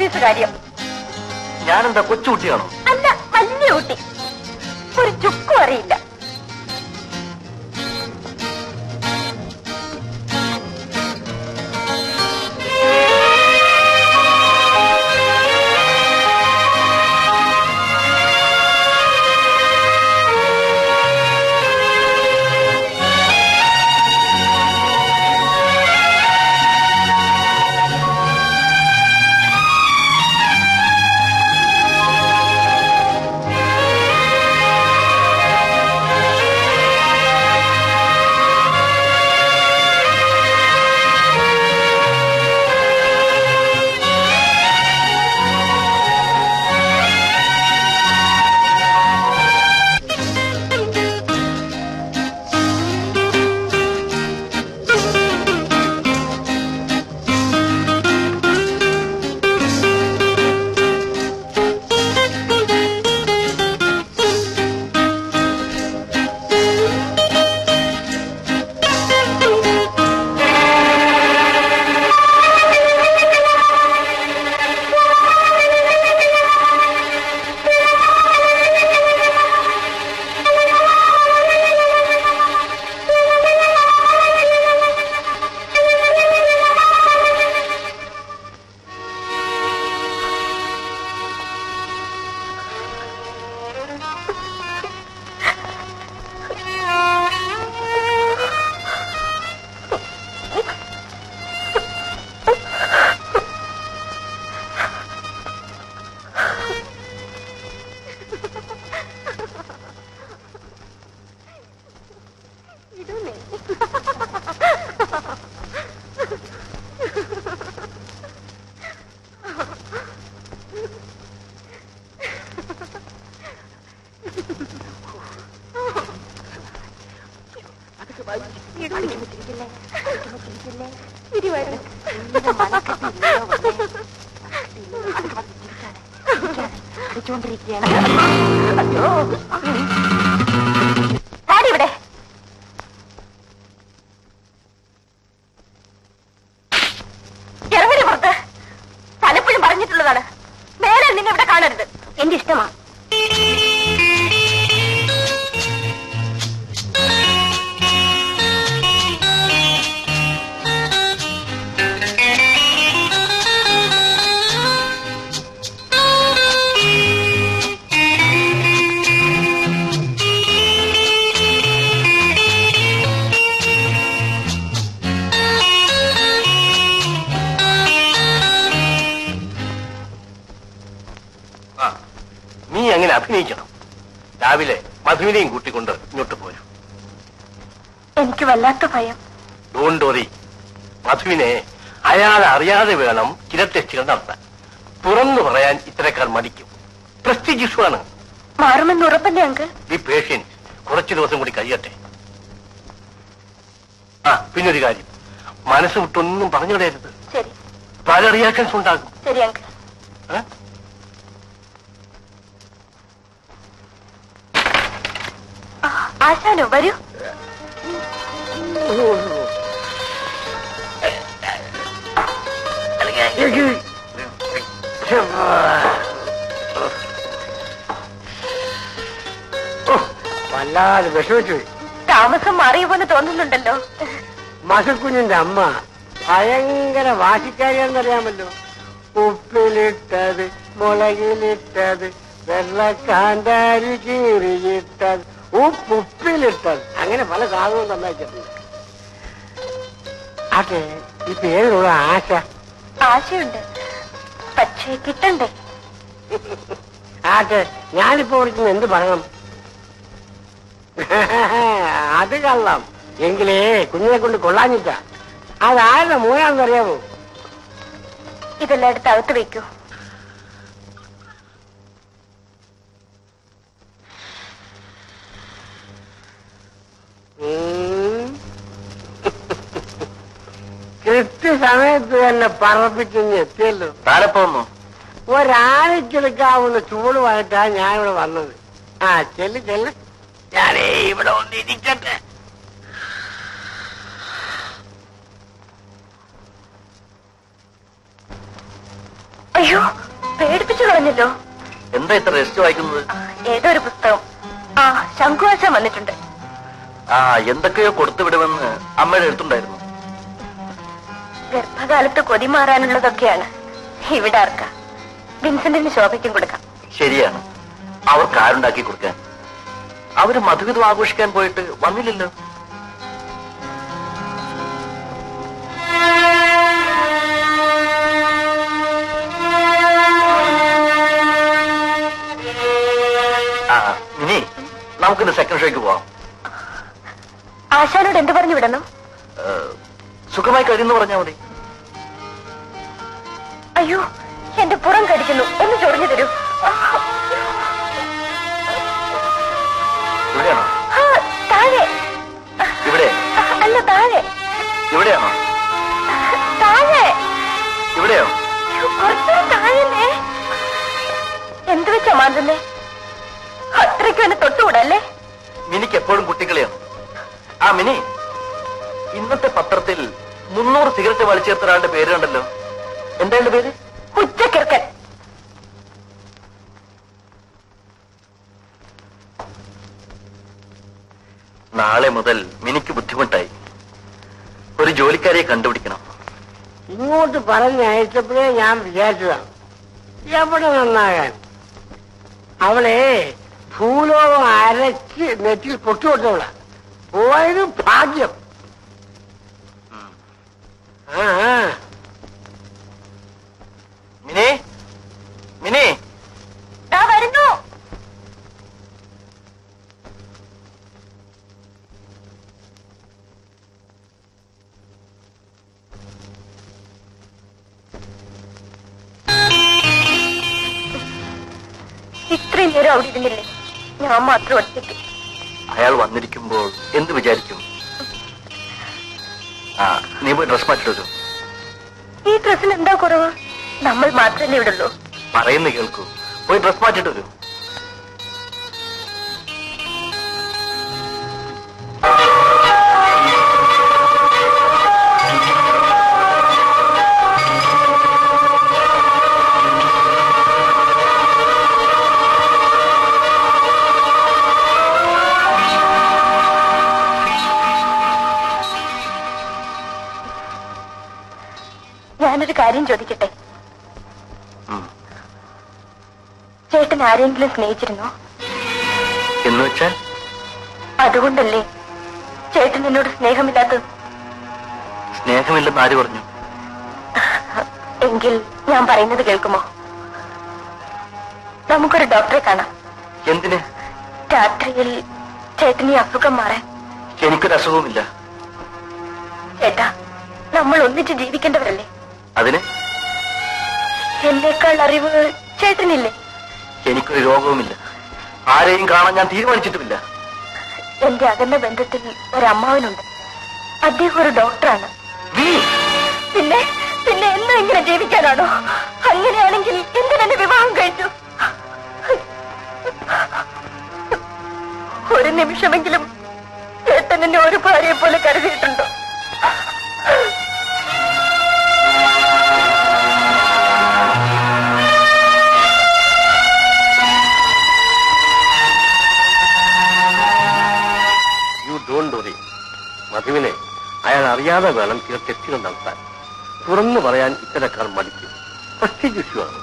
Police കാര്യം. ഞാനെന്താ കൊച്ചുകുട്ടിയാണോ? അല്ല, വലിയ കുട്ടി. ഒരു ചുക്കും അറിയില്ല. ഇറങ്ങി പുറത്ത്. പലപ്പോഴും പറഞ്ഞിട്ടുള്ളതാണ്, മേലെ നിന്നെ ഇവിടെ കാണരുത്. എന്റെ ഇഷ്ടമാണ്. അങ്ങനെ അഭിനയിക്കണം. രാവിലെ മധുവിനെയും കൂട്ടിക്കൊണ്ട് ഇങ്ങോട്ട് പോരും. എനിക്ക് വല്ലാത്ത ഭയം. Don't worry. മധുവിനെ അയാളെ അറിയാതെ വേണം ചില ടെസ്റ്റുകൾ നടത്താൻ. തുറന്നു പറയാൻ ഇത്തരക്കാർ മടിക്കും. പ്രസ്റ്റീജ് ഇഷ്യൂ ആണ്. മാറുമെന്ന് ഉറപ്പല്ലേ അങ്കിൾ? B patients. കുറച്ചു ദിവസം കൂടി കഴിയട്ടെ. പിന്നൊരു കാര്യം, മനസ്സ് വിട്ടൊന്നും പറഞ്ഞിടരുത്. ശരി. പല റിയാക്ഷൻസ് ഉണ്ടാകും. ശരി അങ്കിൾ. ആശാനോ, വരൂ. വല്ലാതെ വിഷമിച്ചു. താമസം മാറിയ പോലെ തോന്നുന്നുണ്ടല്ലോ. മസക്കുഞ്ഞിന്റെ അമ്മ ഭയങ്കര വാശിക്കാരിയാണെന്നറിയാമല്ലോ. ഉപ്പിലിട്ടത്, മുളകിലിട്ടത്, വെള്ളക്കാന്താരി കീറിയിട്ടത്, ഉപ്പിലിട്ടത്, അങ്ങനെ പല സാധനവും തന്നയച്ചിട്ടുണ്ട്. അതെ, ഇപ്പൊ ഏതിനുള്ള ആശ? ആശയുണ്ട്, പക്ഷേ കിട്ടണ്ടേ. ആട്ടെ, ഞാനിപ്പോ വിളിക്കുന്ന എന്ത് പറയണം? അത് കള്ളം. എങ്കിലേ കുഞ്ഞിനെ കൊണ്ട് കൊള്ളാഞ്ഞിട്ടാ. അതാരുടെ മൂന്നാണെന്നറിയാമോ? ഇതെല്ലാം എടുത്ത് അകത്ത് വെക്കൂ. കൃത്യസമയത്ത് തന്നെ പറപ്പിച്ചിങ്ങ് എത്തിയല്ലോ. താരപ്പോന്നു ഒരാഴ്ചെടുക്കാവുന്ന ചൂടുമായിട്ടാ ഞാനിവിടെ വന്നത്. ചെല്ല് ചെല്ല്. ഞാനേ ഇവിടെ ഒന്നിരിക്കട്ടെ. അയ്യോ, പേടിപ്പിച്ചു കളഞ്ഞല്ലോ. എന്താ ഇത്ര രജിസ്റ്റർ വായിക്കുന്നത്? ഏതോ ഒരു പുസ്തകം. ആ, ശംഖുവാശം വന്നിട്ടുണ്ട്. ആ, എന്തൊക്കെയോ കൊടുത്തു വിടുമെന്ന് അമ്മയുടെ എടുത്തുണ്ടായിരുന്നു. ഗർഭകാലത്ത് കൊതി മാറാനുള്ളതൊക്കെയാണ്. ഇവിടെ ആർക്ക? വിൻസെന്റിന് ശോഭയ്ക്കും കൊടുക്കാം. ശരിയാണ്, അവർക്ക് ആരുണ്ടാക്കി കൊടുക്കാൻ. അവര് മധുവിധം ആഘോഷിക്കാൻ പോയിട്ട് വന്നില്ലല്ലോ. ഇനി നമുക്കിന്ന് സെക്കൻഡ് ഷോയ്ക്ക് പോവാം. ആശാനോട് എന്ത് പറഞ്ഞു വിടണം? സുഖമായി കഴിയുന്നു പറഞ്ഞാൽ മതി. അയ്യോ, എന്റെ പുറം കടിക്കുന്നു, ഒന്ന് ചൊറിഞ്ഞു തരൂ. ഇവിടെയാണോ? താഴെ. ഇവിടെ അല്ല, താഴെ. ഇവിടെയാണോ? താഴെ. ഇവിടെയോ? കുറച്ചും താഴെ. എന്ത് വെച്ചാ മാന്തുന്നേ? അത്രയ്ക്കും എന്നെ തൊട്ടുകൂടല്ലേ? മിനിക്ക് എപ്പോഴും കുട്ടികളെയാണ്. ആ മിനി, ഇന്നത്തെ പത്രത്തിൽ 300 സിഗരറ്റ് വലിച്ചേർത്ത ഒരാളുടെ പേര് കണ്ടല്ലോ. എന്താ പേര്? ഉച്ചക്കിർക്കൻ. നാളെ മുതൽ മിനിക്ക് ബുദ്ധിമുട്ടായി. ഒരു ജോലിക്കാരിയെ കണ്ടുപിടിക്കണം. ഇങ്ങോട്ട് പറഞ്ഞയച്ചപ്പോഴേ ഞാൻ വിചാരിച്ചതാണ്, എവിടെ നന്നാകാൻ. അവളെ ഭൂലോകം അരച്ച് നെറ്റിൽ പൊട്ടുകൊട്ടവള പോയത് ഭാഗ്യം. മിനി, മിനി, വരുന്നു. ഇത്രയും നേരം അവിടെ ഇരുന്നില്ലേ? ഞാൻ മാത്രം ഒറ്റയ്ക്ക്. അയാൾ വന്നിരിക്കുമ്പോൾ എന്ത് വിചാരിക്കും? ആ, നീ പോയി ഡ്രസ് മാറ്റിട്ടു. ഈ ഡ്രസ്സിന് എന്താ കുറവ്? നമ്മൾ മാത്രമല്ലേ ഇവിടെ ഉള്ളൂ. പറയുന്ന കേൾക്കൂ, പോയി ഡ്രസ് മാറ്റിട്ട് വരൂ. ഞാനൊരു കാര്യം ചോദിക്കട്ടെ? ചേട്ടൻ ആരെങ്കിലും സ്നേഹിച്ചിരുന്നോ? എന്ന് വെച്ചാൽ? അതുകൊണ്ടല്ലേ ചേട്ടൻ എന്നോട് സ്നേഹമില്ലാത്തത്? സ്നേഹമില്ലെന്ന് ആര് പറഞ്ഞു? എങ്കിൽ ഞാൻ പറയുന്നത് കേൾക്കുമോ? നമുക്കൊരു ഡോക്ടറെ കാണാം. എന്തിന്? രാത്രിയിൽ ചേട്ടന് ഈ അസുഖം മാറാൻ. എനിക്കൊരു അസുഖവുമില്ല. ചേട്ടാ, നമ്മൾ ഒന്നിച്ച് ജീവിക്കേണ്ടവരല്ലേ? അതിന് എന്നേക്കാൾ അറിവ് ചേട്ടനില്ലേ? എനിക്കൊരു രോഗവുമില്ല. ആരെയും കാണാൻ ഞാൻ തീരുമാനിച്ചിട്ടുമില്ല. എന്റെ അകന്ന ബന്ധത്തിൽ ഒരമ്മാവനുണ്ട്. അദ്ദേഹം ഒരു ഡോക്ടറാണ്. പിന്നെ പിന്നെ എന്നും ഇങ്ങനെ ജീവിക്കാനാണോ? അങ്ങനെയാണെങ്കിൽ എന്തിനെന്നെ വിവാഹം കഴിച്ചു? ഒരു നിമിഷമെങ്കിലും ചേട്ടൻ എന്നെ ഒരു ഭാര്യയെ പോലെ കരുതിയിട്ടുണ്ടോ? മധുവിനെ അയാൾ അറിയാതെ വേണം ചില ടെസ്റ്റുകൾ നടത്താൻ. തുറന്നു പറയാൻ ഇത്തരക്കാർ മടിക്കും. പ്രസ്റ്റീജ് ഇഷ്യൂ ആണ്.